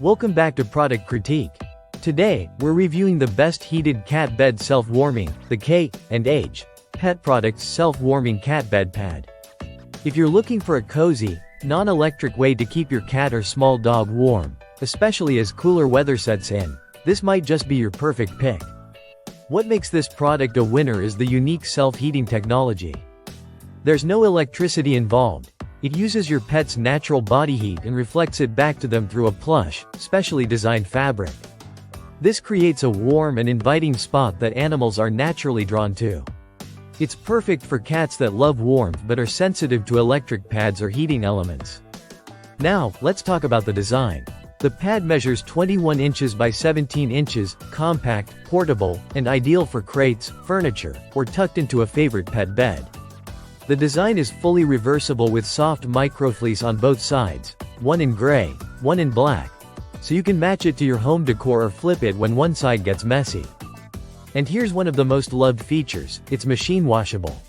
Welcome back to Product Critique. Today, we're reviewing the best heated cat bed self-warming, the K&H Pet Products Self-Warming Cat Bed Pad. If you're looking for a cozy, non-electric way to keep your cat or small dog warm, especially as cooler weather sets in, this might just be your perfect pick. What makes this product a winner is the unique self-heating technology. There's no electricity involved. It uses your pet's natural body heat and reflects it back to them through a plush, specially designed fabric. This creates a warm and inviting spot that animals are naturally drawn to. It's perfect for cats that love warmth but are sensitive to electric pads or heating elements. Now, let's talk about the design. The pad measures 21 inches by 17 inches, compact, portable, and ideal for crates, furniture, or tucked into a favorite pet bed. The design is fully reversible with soft microfleece on both sides, one in gray, one in black, so you can match it to your home decor or flip it when one side gets messy. And here's one of the most loved features: it's machine washable.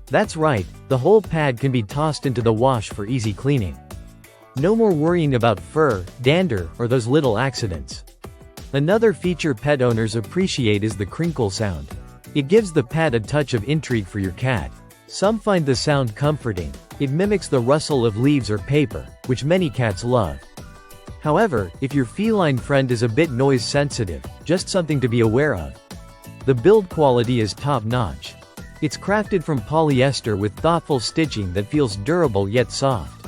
That's right, the whole pad can be tossed into the wash for easy cleaning. No more worrying about fur, dander, or those little accidents. Another feature pet owners appreciate is the crinkle sound. It gives the pad a touch of intrigue for your cat. Some find the sound comforting. It mimics the rustle of leaves or paper, which many cats love. However, if your feline friend is a bit noise sensitive, just something to be aware of. The build quality is top-notch. It's crafted from polyester with thoughtful stitching that feels durable yet soft.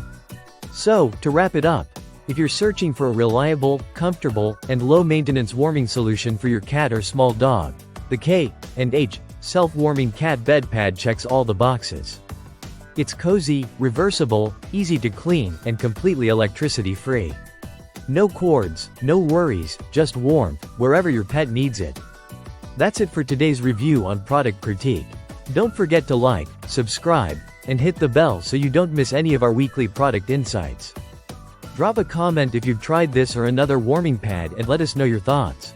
So, to wrap it up, if you're searching for a reliable, comfortable, and low-maintenance warming solution for your cat or small dog, the K&H Self-Warming Cat Bed Pad checks all the boxes. It's cozy, reversible, easy to clean, and completely electricity-free. No cords, no worries, just warmth, wherever your pet needs it. That's it for today's review on Product Critique. Don't forget to like, subscribe, and hit the bell so you don't miss any of our weekly product insights. Drop a comment if you've tried this or another warming pad and let us know your thoughts.